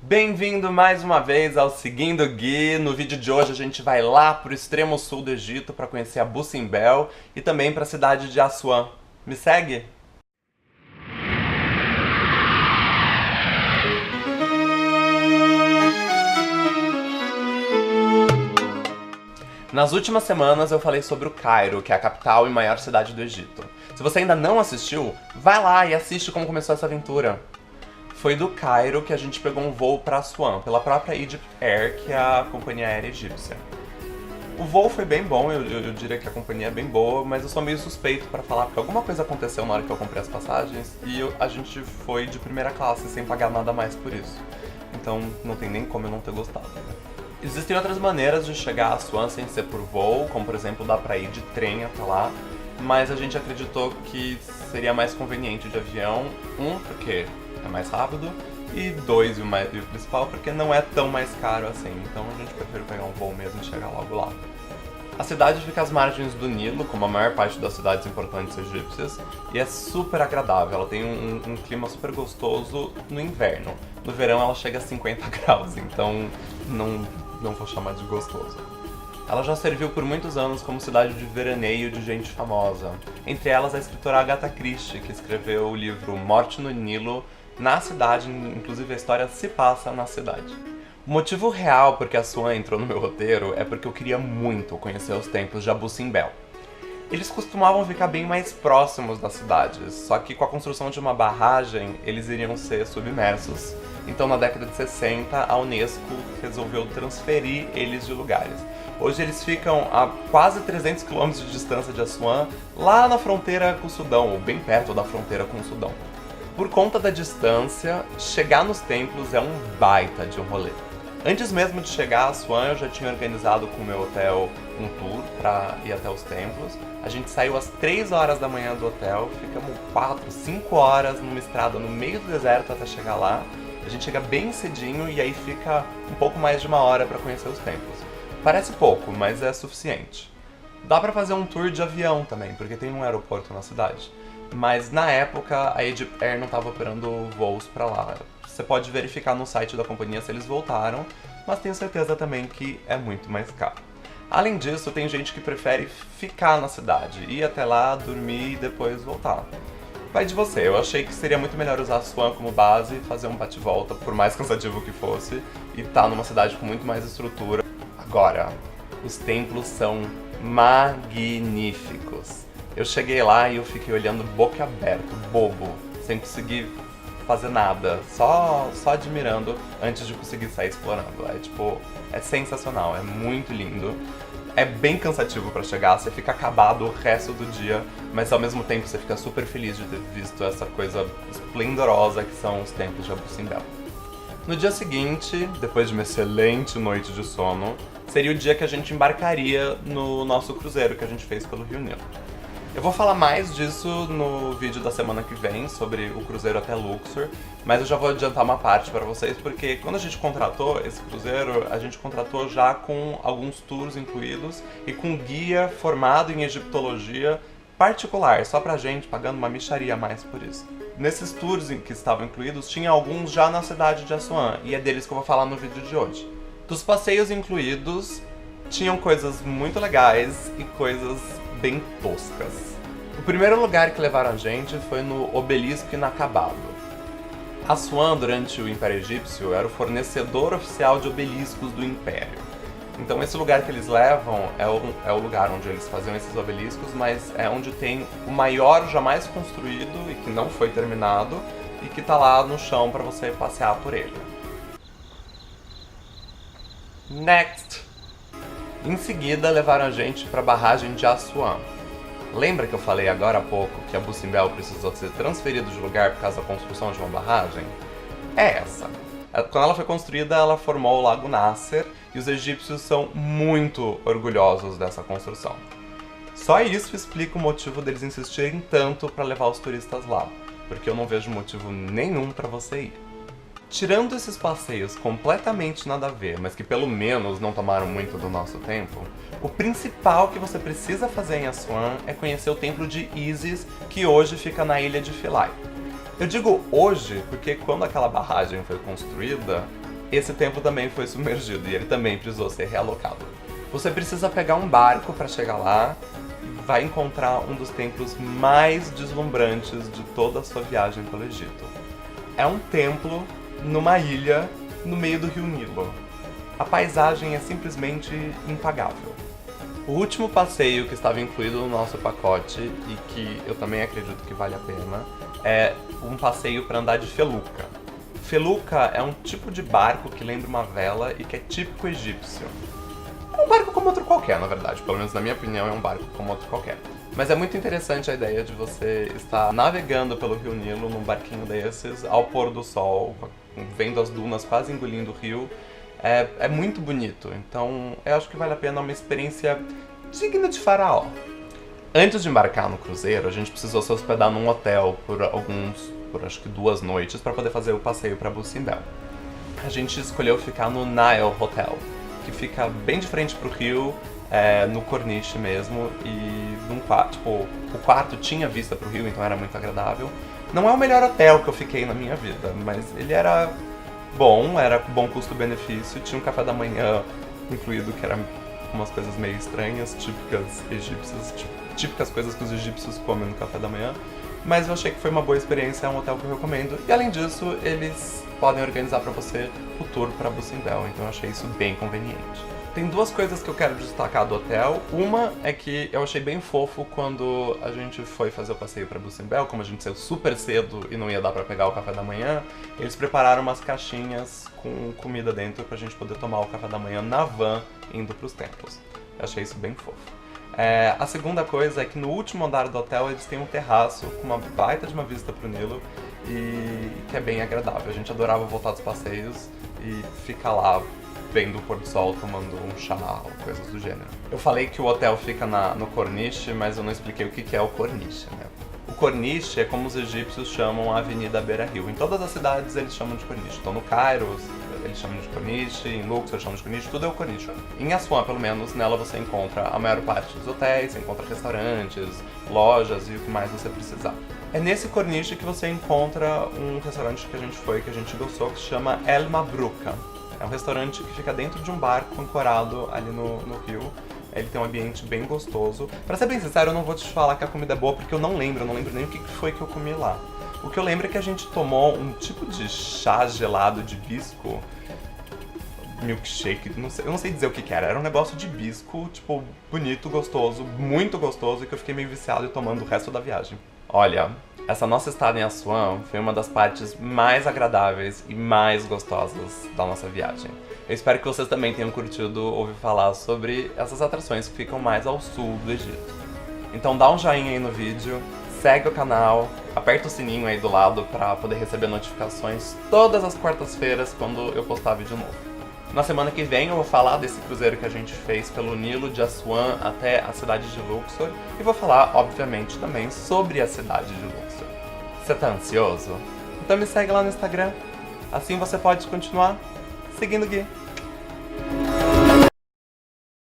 Bem-vindo mais uma vez ao Seguindo Gui. No vídeo de hoje a gente vai lá pro extremo sul do Egito para conhecer Abu Simbel e também para a cidade de Assuã. Me segue? Nas últimas semanas eu falei sobre o Cairo, que é a capital e maior cidade do Egito. Se você ainda não assistiu, vai lá e assiste como começou essa aventura. Foi do Cairo que a gente pegou um voo para Assuã, pela própria Egypt Air, que é a companhia aérea egípcia. O voo foi bem bom, eu diria que a companhia é bem boa, mas eu sou meio suspeito para falar, porque alguma coisa aconteceu na hora que eu comprei as passagens e a gente foi de primeira classe, sem pagar nada mais por isso. Então não tem nem como eu não ter gostado. Existem outras maneiras de chegar a Assuã sem ser por voo, como por exemplo dá pra ir de trem até lá, mas a gente acreditou que seria mais conveniente de avião, porque é mais rápido, e dois, e o principal, porque não é tão mais caro assim, então a gente prefere pegar um voo mesmo e chegar logo lá. A cidade fica às margens do Nilo, como a maior parte das cidades importantes egípcias, e é super agradável, ela tem um clima super gostoso no inverno. No verão ela chega a 50 graus, então não vou chamar de gostoso. Ela já serviu por muitos anos como cidade de veraneio de gente famosa, entre elas a escritora Agatha Christie, que escreveu o livro Morte no Nilo, na cidade, inclusive a história se passa na cidade. O motivo real porque Assuã entrou no meu roteiro é porque eu queria muito conhecer os templos de Abu Simbel. Eles costumavam ficar bem mais próximos das cidades, só que com a construção de uma barragem, eles iriam ser submersos. Então, na década de 60, a Unesco resolveu transferir eles de lugares. Hoje eles ficam a quase 300 km de distância de Assuã, lá na fronteira com o Sudão, ou bem perto da fronteira com o Sudão. Por conta da distância, chegar nos templos é um baita de um rolê. Antes mesmo de chegar a Assuã, eu já tinha organizado com o meu hotel um tour para ir até os templos. A gente saiu às 3 horas da manhã do hotel, ficamos 4, 5 horas numa estrada no meio do deserto até chegar lá. A gente chega bem cedinho e aí fica um pouco mais de uma hora para conhecer os templos. Parece pouco, mas é suficiente. Dá para fazer um tour de avião também, porque tem um aeroporto na cidade. Mas na época a Egypt Air não estava operando voos para lá. Você pode verificar no site da companhia se eles voltaram, mas tenho certeza também que é muito mais caro. Além disso, tem gente que prefere ficar na cidade, ir até lá, dormir e depois voltar. Vai de você, eu achei que seria muito melhor usar a Assuã como base, fazer um bate-volta, por mais cansativo que fosse, e estar numa cidade com muito mais estrutura. Agora, os templos são magníficos. Eu cheguei lá e eu fiquei olhando boca aberta, bobo, sem conseguir fazer nada, só admirando antes de conseguir sair explorando. É sensacional, é muito lindo. É bem cansativo pra chegar, você fica acabado o resto do dia, mas ao mesmo tempo você fica super feliz de ter visto essa coisa esplendorosa que são os templos de Abu Simbel. No dia seguinte, depois de uma excelente noite de sono, seria o dia que a gente embarcaria no nosso cruzeiro que a gente fez pelo Rio Nilo. Eu vou falar mais disso no vídeo da semana que vem, sobre o cruzeiro até Luxor, mas eu já vou adiantar uma parte para vocês, porque quando a gente contratou esse cruzeiro, a gente contratou já com alguns tours incluídos e com guia formado em egiptologia particular, só pra gente, pagando uma mixaria a mais por isso. Nesses tours que estavam incluídos, tinha alguns já na cidade de Assuã, e é deles que eu vou falar no vídeo de hoje. Dos passeios incluídos, tinham coisas muito legais e coisas bem toscas. O primeiro lugar que levaram a gente foi no Obelisco Inacabado. Assuã, durante o Império Egípcio, era o fornecedor oficial de obeliscos do Império. Então esse lugar que eles levam é o lugar onde eles faziam esses obeliscos, mas é onde tem o maior jamais construído e que não foi terminado e que tá lá no chão para você passear por ele. Next! Em seguida, levaram a gente para a barragem de Assuã. Lembra que eu falei agora há pouco que Abu Simbel precisou ser transferido de lugar por causa da construção de uma barragem? É essa. Quando ela foi construída, ela formou o Lago Nasser e os egípcios são muito orgulhosos dessa construção. Só isso explica o motivo deles insistirem tanto para levar os turistas lá, porque eu não vejo motivo nenhum para você ir. Tirando esses passeios completamente nada a ver, mas que pelo menos não tomaram muito do nosso tempo, o principal que você precisa fazer em Assuã é conhecer o templo de Isis, que hoje fica na ilha de Philae. Eu digo hoje porque quando aquela barragem foi construída, esse templo também foi submergido e ele também precisou ser realocado. Você precisa pegar um barco para chegar lá e vai encontrar um dos templos mais deslumbrantes de toda a sua viagem pelo Egito. É um templo numa ilha no meio do rio Nilo. A paisagem é simplesmente impagável. O último passeio que estava incluído no nosso pacote e que eu também acredito que vale a pena é um passeio para andar de feluca. Feluca é um tipo de barco que lembra uma vela e que é típico egípcio. É um barco como outro qualquer, na verdade, pelo menos na minha opinião é um barco como outro qualquer. Mas é muito interessante a ideia de você estar navegando pelo rio Nilo num barquinho desses, ao pôr do sol, vendo as dunas quase engolindo o rio. É muito bonito, então eu acho que vale a pena, uma experiência digna de faraó. Antes de embarcar no cruzeiro, a gente precisou se hospedar num hotel por acho que 2 noites para poder fazer o passeio para Bucimbel. A gente escolheu ficar no Nile Hotel, que fica bem de frente pro rio, no Corniche mesmo, e num quarto, tipo, o quarto tinha vista pro rio, então era muito agradável. Não é o melhor hotel que eu fiquei na minha vida, mas ele era bom custo-benefício, tinha um café da manhã incluído, que era umas coisas meio estranhas, típicas egípcias, típicas coisas que os egípcios comem no café da manhã, mas eu achei que foi uma boa experiência, é um hotel que eu recomendo, e além disso, eles podem organizar pra você o tour pra Bucimbel, então eu achei isso bem conveniente. Tem 2 coisas que eu quero destacar do hotel. Uma é que eu achei bem fofo quando a gente foi fazer o passeio pra Bucimbel, como a gente saiu super cedo e não ia dar pra pegar o café da manhã, eles prepararam umas caixinhas com comida dentro pra gente poder tomar o café da manhã na van indo pros templos. Eu achei isso bem fofo. A segunda coisa é que no último andar do hotel eles têm um terraço com uma baita de uma vista pro Nilo e que é bem agradável. A gente adorava voltar dos passeios e ficar lá vendo o pôr do sol, tomando um chá ou coisas do gênero. Eu falei que o hotel fica no Corniche, mas eu não expliquei o que é o Corniche, né? O Corniche é como os egípcios chamam a Avenida Beira-Rio. Em todas as cidades eles chamam de Corniche. Então no Cairo eles chamam de Corniche, em Luxor eles chamam de Corniche, tudo é o Corniche. Em Assuã, pelo menos, nela você encontra a maior parte dos hotéis, você encontra restaurantes, lojas e o que mais você precisar. É nesse Corniche que você encontra um restaurante que a gente foi, que a gente gostou, que se chama El Mabrouka. É um restaurante que fica dentro de um barco ancorado ali no rio. Ele tem um ambiente bem gostoso. Pra ser bem sincero, eu não vou te falar que a comida é boa, porque eu não lembro nem o que foi que eu comi lá. O que eu lembro é que a gente tomou um tipo de chá gelado de hibisco, milkshake, eu não sei dizer o que era. Era um negócio de hibisco, tipo, bonito, gostoso, muito gostoso, e que eu fiquei meio viciado e tomando o resto da viagem. Olha, essa nossa estada em Assuã foi uma das partes mais agradáveis e mais gostosas da nossa viagem. Eu espero que vocês também tenham curtido ouvir falar sobre essas atrações que ficam mais ao sul do Egito. Então dá um joinha aí no vídeo, segue o canal, aperta o sininho aí do lado para poder receber notificações todas as quartas-feiras quando eu postar vídeo novo. Na semana que vem eu vou falar desse cruzeiro que a gente fez pelo Nilo de Assuã até a cidade de Luxor e vou falar, obviamente, também sobre a cidade de Luxor. Você tá ansioso? Então me segue lá no Instagram, assim você pode continuar seguindo o Gui.